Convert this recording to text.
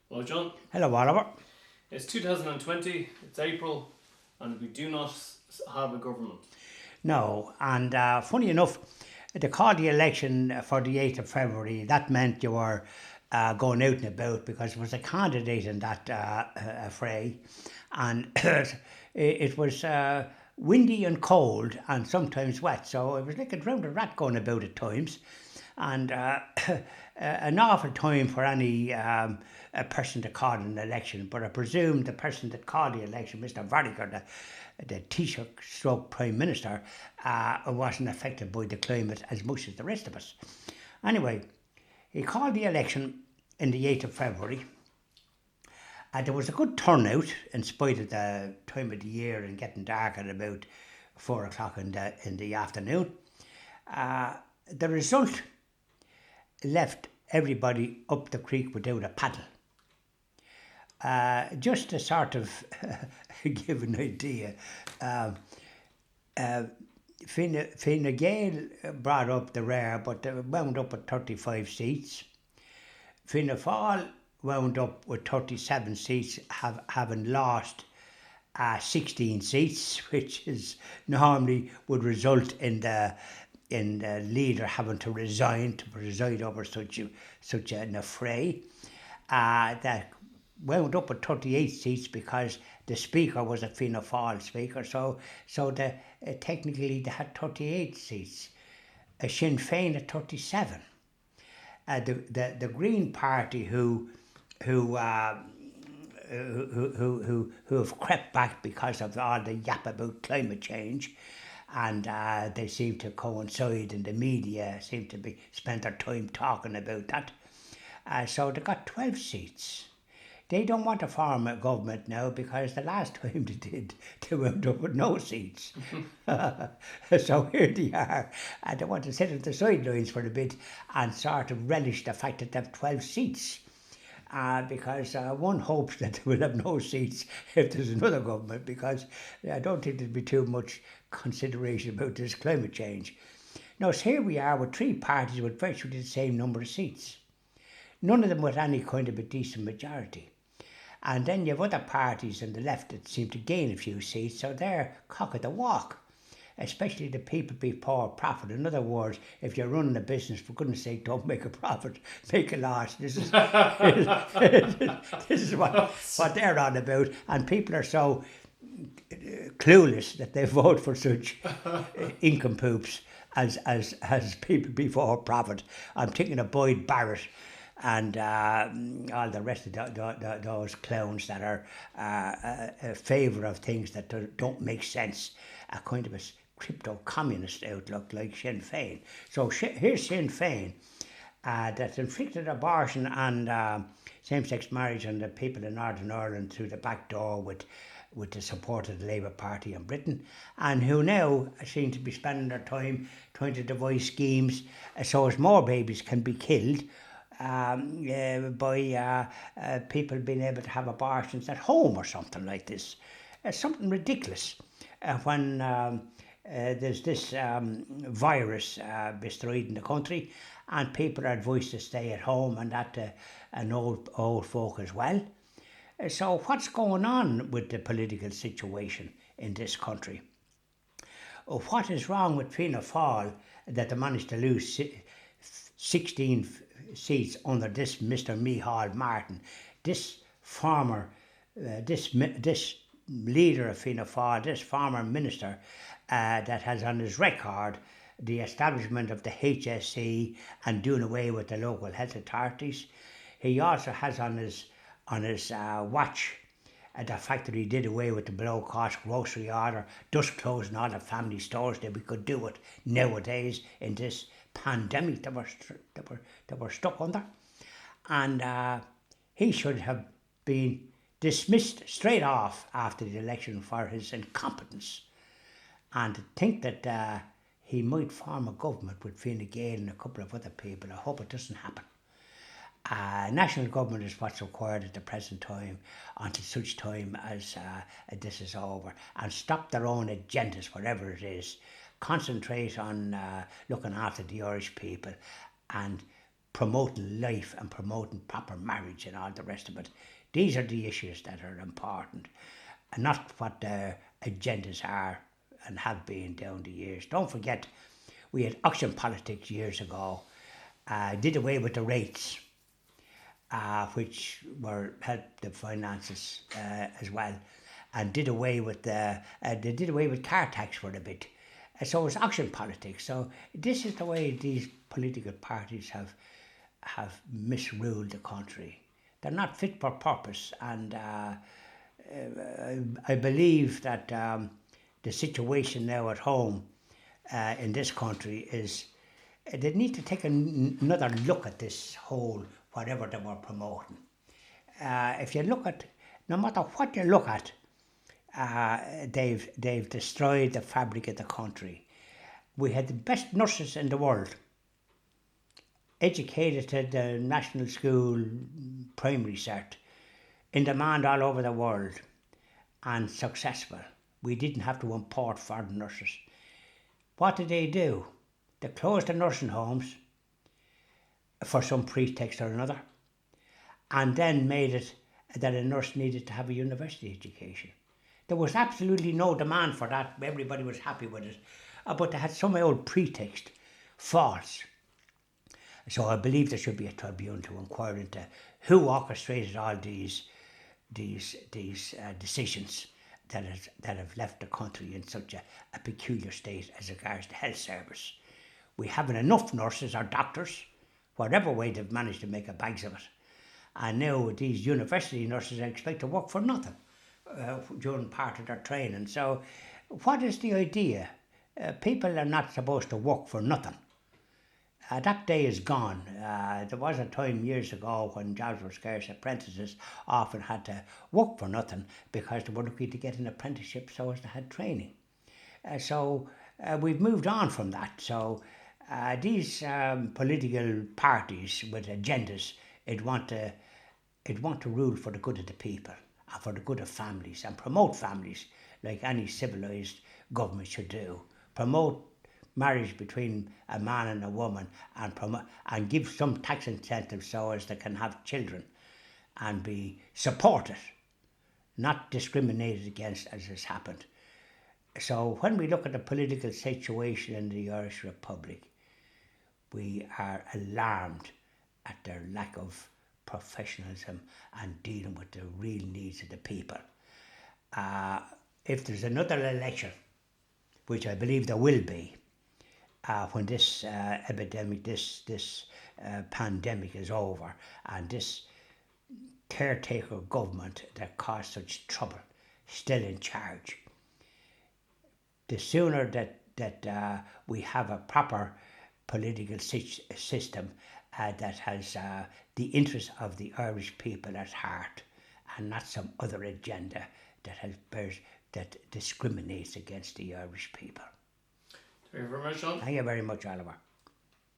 Hello, John. Hello, Oliver. It's 2020, it's April, and we do not have a government. No, and funny enough, they called the election for the 8th of February. That meant you were going out and about because there was a candidate in that fray, and it was windy and cold and sometimes wet, so it was like a drowned rat going about at times. And an awful time for any a person to call an election. But I presume the person that called the election, Mr. Varriker, the Taoiseach stroke Prime Minister, wasn't affected by the climate as much as the rest of us. Anyway, he called the election in the 8th of February. There was a good turnout in spite of the time of the year and getting dark at about 4 o'clock in the afternoon. The result left everybody up the creek without a paddle. Just to sort of give an idea, Fine Gael brought up the rear, but they wound up with 35 seats. Fianna Fáil wound up with 37 seats, having lost 16 seats, which is normally would result in the leader having to resign to preside over such an affray. That wound up with 38 seats because the speaker was a Fianna Fáil speaker, so technically they had 38 seats. Sinn Féin had 37. The Green Party who have crept back because of all the yap about climate change, and they seem to coincide in the media, seem to be spent their time talking about that. So they got 12 seats. They don't want to form a government now because the last time they did, they wound up with no seats. So here they are. They want to sit at the sidelines for a bit and sort of relish the fact that they have 12 seats. Because one hopes that they will have no seats if there's another government, because I don't think there'll be too much consideration about this climate change. Now, so here we are with three parties with virtually the same number of seats. None of them with any kind of a decent majority. And then you have other parties on the left that seem to gain a few seats, so they're cock of the walk. Especially the people before profit. In other words, if you're running a business, for goodness sake, don't make a profit, make a loss. This is this is what they're on about, and people are so clueless that they vote for such incompoops as people before profit. I'm thinking of Boyd Barrett and all the rest of those clowns that are a favour of things that don't make sense, a kind of a crypto-communist outlook like Sinn Féin. So here's Sinn Féin that's inflicted abortion and same-sex marriage on the people in Northern Ireland through the back door with the support of the Labour Party in Britain, and who now seem to be spending their time trying to devise schemes so as more babies can be killed by people being able to have abortions at home or something like this. Something ridiculous. When there's this virus bestriding the country and people are advised to stay at home, and that and old folk as well. So what's going on with the political situation in this country? What is wrong with Fianna Fáil that they managed to lose 16 seats under this Mr. Micheál Martin, this former, this leader of Fianna Fáil, this former minister that has on his record the establishment of the HSE and doing away with the local health authorities. He also has on his watch the fact that he did away with the below-cost grocery order, thus closing all the family stores that we could do it nowadays in this pandemic that we're stuck under. And he should have been dismissed straight off after the election for his incompetence. And to think that he might form a government with Fine Gael and a couple of other people, I hope it doesn't happen. National government is what's required at the present time until such time as this is over, and stop their own agendas, whatever it is. Concentrate on looking after the Irish people and promoting life and promoting proper marriage and all the rest of it. These are the issues that are important, and not what their agendas are and have been down the years. Don't forget, we had auction politics years ago, did away with the rates, which helped the finances as well, and did away with they did away with car tax for a bit. So it was auction politics. So this is the way these political parties have misruled the country. They're not fit for purpose, and I believe that the situation now at home in this country is they need to take another look at this whole whatever they were promoting. If you look at, no matter what you look at, they've destroyed the fabric of the country. We had the best nurses in the world, educated at the national school, primary cert, in demand all over the world, and successful. We didn't have to import foreign nurses. What did they do? They closed the nursing homes for some pretext or another, and then made it that a nurse needed to have a university education. There was absolutely no demand for that. Everybody was happy with it, but they had some old pretext, false. So I believe there should be a tribunal to inquire into who orchestrated all these decisions that have left the country in such a peculiar state as regards the health service. We haven't enough nurses or doctors, whatever way they've managed to make a bags of it. And now these university nurses expect to work for nothing during part of their training. So what is the idea? People are not supposed to work for nothing. That day is gone. There was a time years ago when jobs were scarce. Apprentices often had to work for nothing because they were looking to get an apprenticeship so as to have training. So we've moved on from that. So these political parties with agendas, it want to rule for the good of the people and for the good of families and promote families like any civilised government should do. Promote marriage between a man and a woman and give some tax incentives so as they can have children and be supported, not discriminated against as has happened. So when we look at the political situation in the Irish Republic, we are alarmed at their lack of professionalism and dealing with the real needs of the people. If there's another election, which I believe there will be, when this epidemic, this pandemic is over, and this caretaker government that caused such trouble still in charge, the sooner that we have a proper political system that has the interests of the Irish people at heart, and not some other agenda that discriminates against the Irish people. Thank you very much, Sean. Thank you very much, Oliver.